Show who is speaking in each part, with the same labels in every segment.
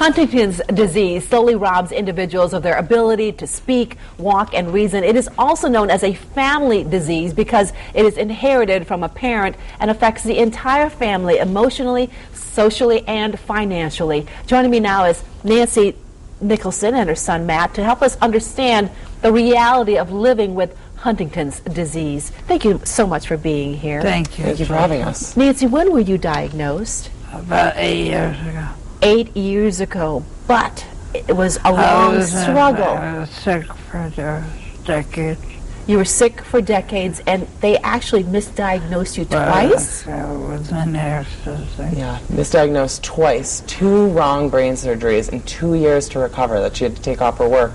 Speaker 1: Huntington's disease slowly robs individuals of their ability to speak, walk, and reason. It is also known as a family disease because it is inherited from a parent and affects the entire family emotionally, socially, and financially. Joining me now is Nancy Nicholson and her son Matt to help us understand the reality of living with Huntington's disease. Thank you so much for being here.
Speaker 2: Thank you.
Speaker 3: Thank you for having us.
Speaker 1: Nancy, when were you diagnosed?
Speaker 2: About 8 years ago.
Speaker 1: 8 years ago, but it was a long struggle.
Speaker 2: I was sick for decades.
Speaker 1: You were sick for decades, and they actually misdiagnosed you twice?
Speaker 2: With my nerves.
Speaker 3: Yeah, misdiagnosed twice. 2 wrong brain surgeries and 2 years to recover that she had to take off her work.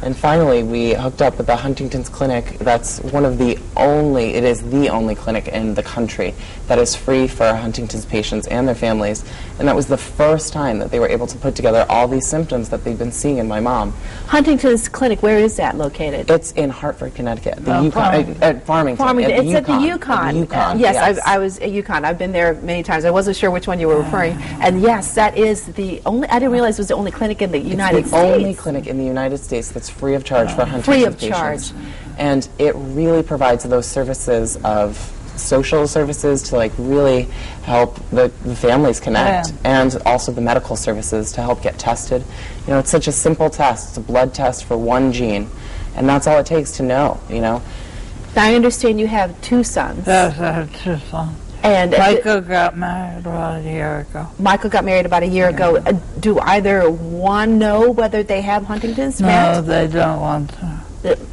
Speaker 3: And finally, we hooked up with the Huntington's clinic. That's one of the only, it is the only clinic in the country that is free for Huntington's patients and their families. And that was the first time that they were able to put together all these symptoms that they've been seeing in my mom.
Speaker 1: Huntington's clinic, where is that located?
Speaker 3: It's in Hartford, Connecticut. The Yukon, Farmington.
Speaker 1: Farmington. It's at the Yukon.
Speaker 3: Yukon.
Speaker 1: Yes, I was at Yukon. I've been there many times. I wasn't sure which one you were referring. And yes, that is the only, I didn't realize it was the only clinic in the United States.
Speaker 3: It's the only clinic in the United States that's free of charge for Huntington's
Speaker 1: free of
Speaker 3: patients.
Speaker 1: charge.
Speaker 3: And it really provides those services of social services to like really help the families connect, and also the medical services to help get tested. You know, it's such a simple test. It's a blood test for one gene, and that's all it takes to know, you know.
Speaker 1: Now, I understand you have 2 sons.
Speaker 2: Yes, I have 2 sons.
Speaker 1: And
Speaker 2: Michael got married about a year ago.
Speaker 1: Michael got married about a year ago. Do either one know whether they have Huntington's?
Speaker 2: No,
Speaker 1: Matt?
Speaker 2: they don't want to.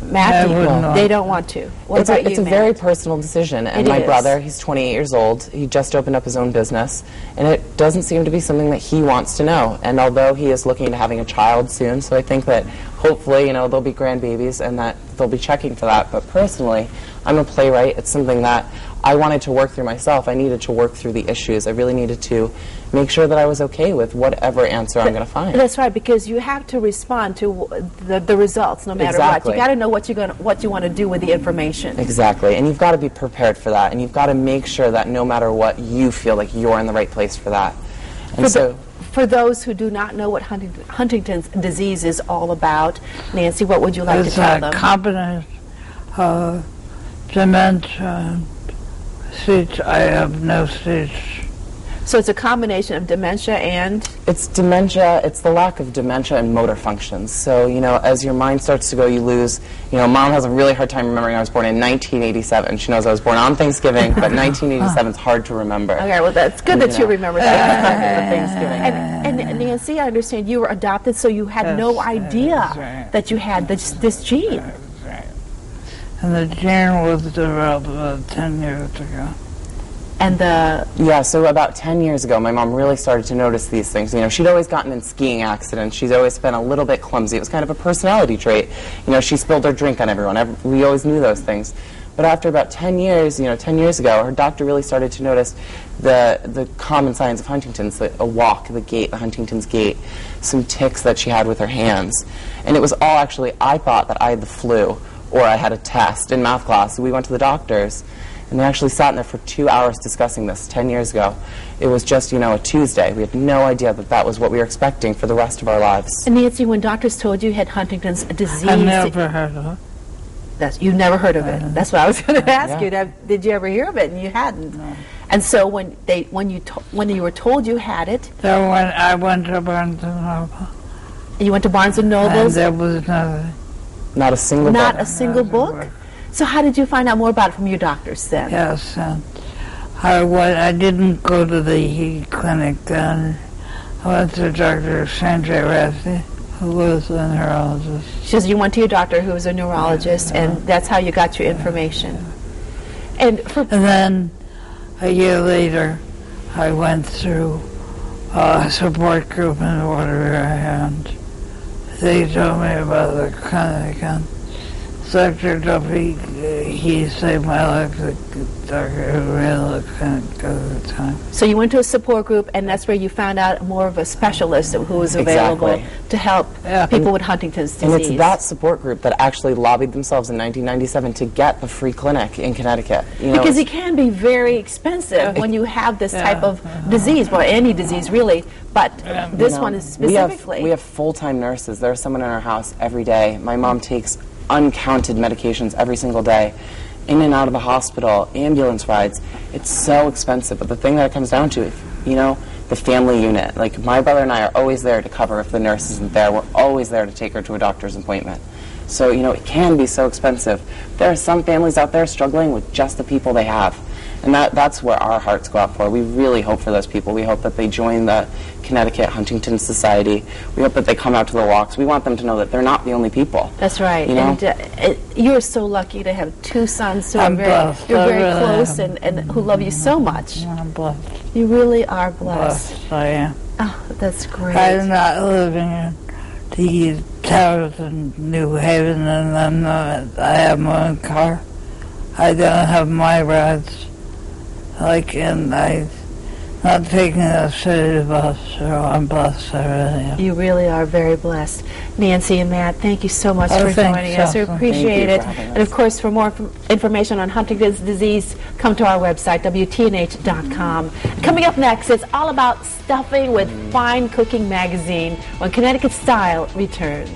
Speaker 1: Matt,
Speaker 2: They
Speaker 1: they don't want to. What
Speaker 3: It's
Speaker 1: about you,
Speaker 3: a
Speaker 1: Matt?
Speaker 3: very personal decision, and
Speaker 1: It
Speaker 3: my
Speaker 1: is.
Speaker 3: brother, he's 28 years old, he just opened up his own business, and it doesn't seem to be something that he wants to know. And although he is looking to having a child soon, so I think that hopefully, you know, there'll be grandbabies and that they'll be checking for that. But personally, I'm a playwright. It's something that I wanted to work through myself. I needed to work through the issues. I really needed to make sure that I was okay with whatever answer I'm going to find.
Speaker 1: That's right, because you have to respond to the results no matter
Speaker 3: Exactly.
Speaker 1: what. You got to know what you want to do with the information.
Speaker 3: Exactly, and you've got to be prepared for that, and you've got to make sure that no matter what, you feel like you're in the right place for that. And
Speaker 1: For those who do not know what Huntington's disease is all about, Nancy, what would you like to tell them?
Speaker 2: It's a combination of dementia, speech. I have no speech.
Speaker 1: So it's a combination of dementia and?
Speaker 3: It's dementia, it's the lack of dementia and motor functions. So, you know, as your mind starts to go, you lose, you know, Mom has a really hard time remembering I was born in 1987. She knows I was born on Thanksgiving, but 1987 is hard to remember.
Speaker 1: Okay, well, that's good that you remember that.
Speaker 3: Thanksgiving.
Speaker 1: And Nancy, I understand you were adopted, so you had no idea that you had this gene.
Speaker 2: And the gene was developed about 10 years ago.
Speaker 1: And
Speaker 3: Yeah, so about 10 years ago, my mom really started to notice these things. You know, she'd always gotten in skiing accidents. She's always been a little bit clumsy. It was kind of a personality trait. You know, she spilled her drink on everyone. We always knew those things. But after about 10 years, you know, 10 years ago, her doctor really started to notice the common signs of Huntington's, a walk, the gait, the Huntington's gait, some tics that she had with her hands. And it was all actually, I thought that I had the flu or I had a test in math class. So we went to the doctors. And they actually sat in there for 2 hours discussing this 10 years ago. It was just, you know, a Tuesday. We had no idea that that was what we were expecting for the rest of our lives.
Speaker 1: And Nancy, when doctors told you had Huntington's disease,
Speaker 2: I never heard of it.
Speaker 1: You never heard of it. That's what I was going to ask you. Did you ever hear of it? And you hadn't.
Speaker 2: No.
Speaker 1: And so when you were told you had it,
Speaker 2: Then when I went to Barnes and Noble,
Speaker 1: you went to Barnes and
Speaker 2: and
Speaker 1: Nobles.
Speaker 2: there was nothing.
Speaker 3: Not a single
Speaker 1: Not
Speaker 3: book.
Speaker 1: a single book. So how did you find out more about it from your doctors then?
Speaker 2: Yes, and I didn't go to the clinic then. I went to Dr. Sandra Rassi, who was a neurologist.
Speaker 1: She says you went to your doctor who was a neurologist, and that's how you got your information. And
Speaker 2: then a year later, I went through a support group in Waterbury, and they told me about the clinic, and Dr. Duffy, he saved my life, the doctor who really looked kind of good at the time.
Speaker 1: So you went to a support group, and that's where you found out more of a specialist who was available
Speaker 3: Exactly.
Speaker 1: to help people with Huntington's disease.
Speaker 3: And it's that support group that actually lobbied themselves in 1997 to get the free clinic in Connecticut. You know,
Speaker 1: because it can be very expensive when you have this type of disease, well, any disease really, but this one is specifically.
Speaker 3: We have full-time nurses. There's someone in our house every day. My mom takes uncounted medications every single day, in and out of the hospital, ambulance rides. It's so expensive, but the thing that it comes down to, you know, the family unit. Like, my brother and I are always there to cover if the nurse isn't there. We're always there to take her to a doctor's appointment. So, you know, it can be so expensive. There are some families out there struggling with just the people they have. And that's where our hearts go out for. We really hope for those people. We hope that they join the Connecticut Huntington Society. We hope that they come out to the walks. We want them to know that they're not the only people.
Speaker 1: That's right.
Speaker 3: You know?
Speaker 1: And you're so lucky to have two sons who are
Speaker 2: blessed.
Speaker 1: very close and who love you so much.
Speaker 2: I'm blessed.
Speaker 1: You really are blessed.
Speaker 2: Blessed I am.
Speaker 1: Oh, that's great.
Speaker 2: I'm not living in the towers in New Haven, and I have my own car. I don't have my rides. And I'm not taking a city bus, so I'm blessed. I really am.
Speaker 1: You really are very blessed. Nancy and Matt, thank you so much for joining us. We appreciate it. And of course, for more information on Huntington's disease, come to our website, WTNH.com. Coming up next, it's all about stuffing with Fine Cooking Magazine when Connecticut Style returns.